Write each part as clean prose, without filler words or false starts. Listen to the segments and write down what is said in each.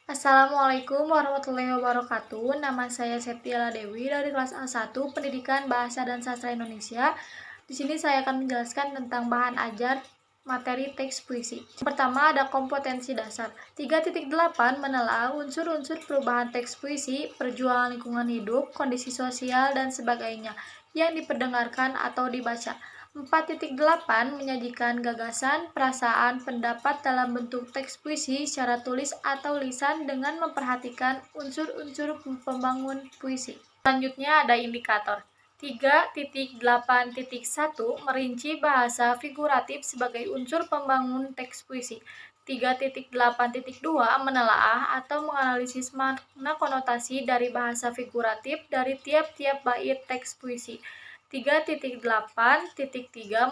Assalamualaikum warahmatullahi wabarakatuh. Nama saya Septiala Dewi dari kelas A1 Pendidikan Bahasa dan Sastra Indonesia. Di sini saya akan menjelaskan tentang bahan ajar materi teks puisi. Pertama ada kompetensi dasar. 3.8 menelaah unsur-unsur perubahan teks puisi, perjuangan lingkungan hidup, kondisi sosial, dan sebagainya yang diperdengarkan atau dibaca. 4.8 menyajikan gagasan, perasaan, pendapat dalam bentuk teks puisi secara tulis atau lisan dengan memperhatikan unsur-unsur pembangun puisi. Selanjutnya ada indikator. 3.8.1 merinci bahasa figuratif sebagai unsur pembangun teks puisi. 3.8.2 menelaah atau menganalisis makna konotasi dari bahasa figuratif dari tiap-tiap bait teks puisi. 3.8.3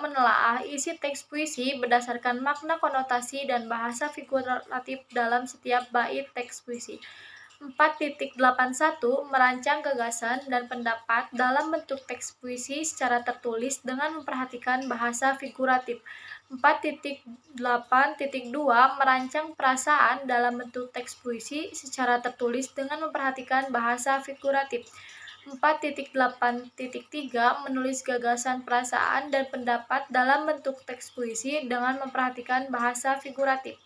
menelaah isi teks puisi berdasarkan makna konotasi dan bahasa figuratif dalam setiap bait teks puisi. 4.81 merancang gagasan dan pendapat dalam bentuk teks puisi secara tertulis dengan memperhatikan bahasa figuratif. 4.8.2 merancang perasaan dalam bentuk teks puisi secara tertulis dengan memperhatikan bahasa figuratif. 4.8.3 menulis gagasan, perasaan, dan pendapat dalam bentuk teks puisi dengan memperhatikan bahasa figuratif.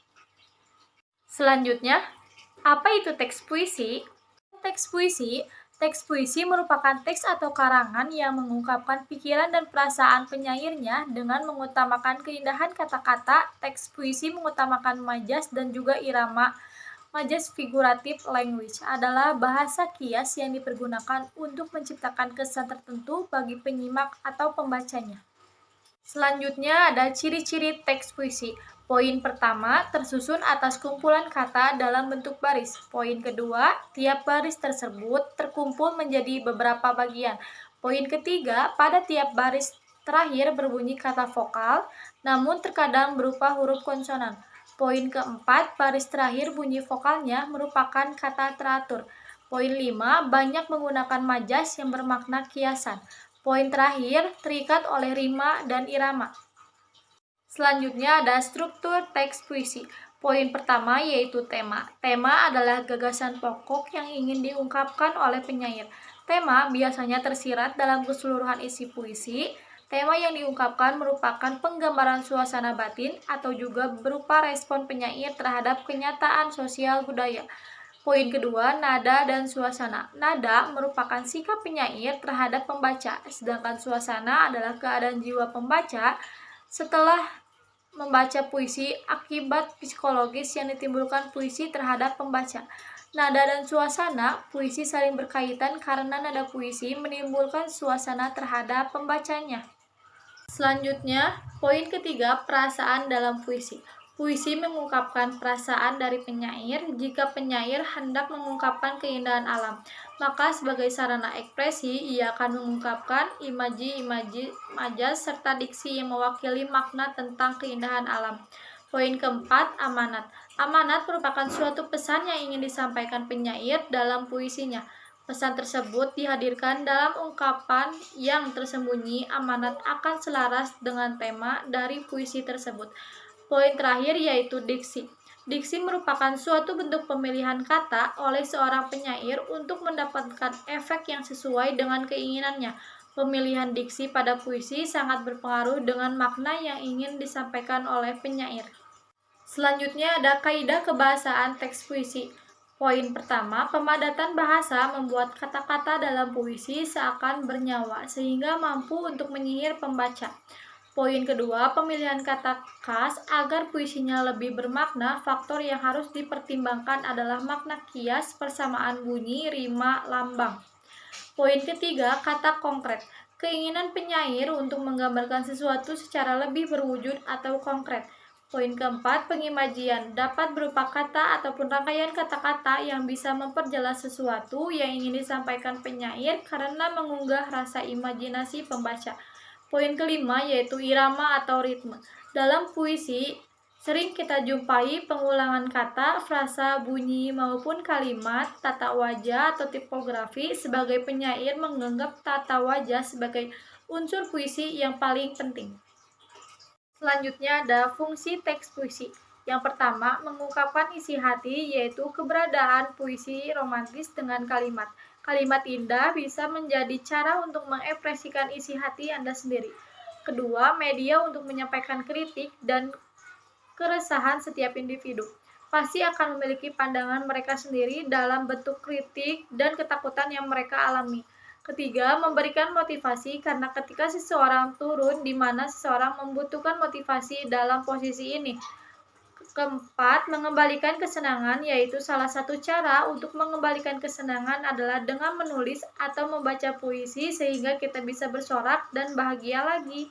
Selanjutnya, apa itu teks puisi? Teks puisi merupakan teks atau karangan yang mengungkapkan pikiran dan perasaan penyairnya dengan mengutamakan keindahan kata-kata. Teks puisi mengutamakan majas dan juga irama. Majas figurative language adalah bahasa kias yang dipergunakan untuk menciptakan kesan tertentu bagi penyimak atau pembacanya. Selanjutnya ada ciri-ciri teks puisi. Poin pertama, tersusun atas kumpulan kata dalam bentuk baris. Poin kedua, tiap baris tersebut terkumpul menjadi beberapa bagian. Poin ketiga, pada tiap baris terakhir berbunyi kata vokal, namun terkadang berupa huruf konsonan. Poin keempat, baris terakhir bunyi vokalnya merupakan kata teratur. Poin 5, banyak menggunakan majas yang bermakna kiasan. Poin terakhir, terikat oleh rima dan irama. Selanjutnya ada struktur teks puisi. Poin pertama yaitu tema. Tema adalah gagasan pokok yang ingin diungkapkan oleh penyair. Tema biasanya tersirat dalam keseluruhan isi puisi. Tema yang diungkapkan merupakan penggambaran suasana batin atau juga berupa respon penyair terhadap kenyataan sosial budaya. Poin kedua, nada dan suasana. Nada merupakan sikap penyair terhadap pembaca, sedangkan suasana adalah keadaan jiwa pembaca setelah membaca puisi akibat psikologis yang ditimbulkan puisi terhadap pembaca. Nada dan suasana puisi saling berkaitan karena nada puisi menimbulkan suasana terhadap pembacanya. Selanjutnya, poin ketiga, perasaan dalam puisi. Puisi mengungkapkan perasaan dari penyair. Jika penyair hendak mengungkapkan keindahan alam, maka sebagai sarana ekspresi, ia akan mengungkapkan imaji-imaji, majas, serta diksi yang mewakili makna tentang keindahan alam. Poin keempat, amanat. Amanat merupakan suatu pesan yang ingin disampaikan penyair dalam puisinya. Pesan tersebut dihadirkan dalam ungkapan yang tersembunyi. Amanat akan selaras dengan tema dari puisi tersebut. Poin terakhir yaitu diksi. Diksi merupakan suatu bentuk pemilihan kata oleh seorang penyair untuk mendapatkan efek yang sesuai dengan keinginannya. Pemilihan diksi pada puisi sangat berpengaruh dengan makna yang ingin disampaikan oleh penyair. Selanjutnya ada kaidah kebahasaan teks puisi. Poin pertama, pemadatan bahasa membuat kata-kata dalam puisi seakan bernyawa sehingga mampu untuk menyihir pembaca. Poin kedua, pemilihan kata khas agar puisinya lebih bermakna. Faktor yang harus dipertimbangkan adalah makna kias, persamaan bunyi, rima, lambang. Poin ketiga, kata konkret. Keinginan penyair untuk menggambarkan sesuatu secara lebih berwujud atau konkret. Poin keempat, pengimajian dapat berupa kata ataupun rangkaian kata-kata yang bisa memperjelas sesuatu yang ingin disampaikan penyair karena mengunggah rasa imajinasi pembaca. Poin kelima yaitu irama atau ritme. Dalam puisi, sering kita jumpai pengulangan kata, frasa, bunyi, maupun kalimat, tata wajah atau tipografi. Sebagai penyair menganggap tata wajah sebagai unsur puisi yang paling penting. Selanjutnya ada fungsi teks puisi. Yang pertama, mengungkapkan isi hati, yaitu keberadaan puisi romantis dengan kalimat. Kalimat indah bisa menjadi cara untuk mengekspresikan isi hati Anda sendiri. Kedua, media untuk menyampaikan kritik dan keresahan setiap individu. Pasti akan memiliki pandangan mereka sendiri dalam bentuk kritik dan ketakutan yang mereka alami. Ketiga, memberikan motivasi karena ketika seseorang turun di mana seseorang membutuhkan motivasi dalam posisi ini. Keempat, mengembalikan kesenangan, yaitu salah satu cara untuk mengembalikan kesenangan adalah dengan menulis atau membaca puisi sehingga kita bisa bersorak dan bahagia lagi.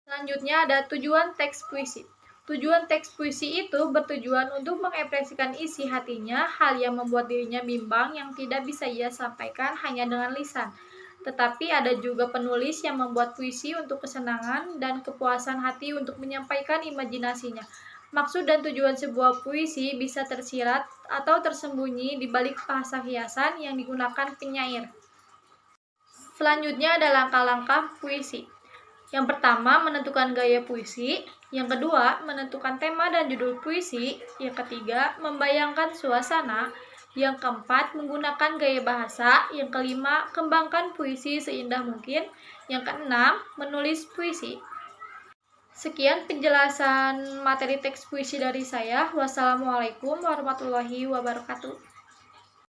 Selanjutnya ada tujuan teks puisi. Tujuan teks puisi itu bertujuan untuk mengekspresikan isi hatinya, hal yang membuat dirinya bimbang yang tidak bisa ia sampaikan hanya dengan lisan. Tetapi ada juga penulis yang membuat puisi untuk kesenangan dan kepuasan hati untuk menyampaikan imajinasinya. Maksud dan tujuan sebuah puisi bisa tersirat atau tersembunyi di balik bahasa hiasan yang digunakan penyair. Selanjutnya ada langkah-langkah puisi. Yang pertama, menentukan gaya puisi. Yang kedua, menentukan tema dan judul puisi. Yang ketiga, membayangkan suasana. Yang keempat, menggunakan gaya bahasa. Yang kelima, kembangkan puisi seindah mungkin. Yang keenam, menulis puisi. Sekian penjelasan materi teks puisi dari saya. Wassalamualaikum warahmatullahi wabarakatuh.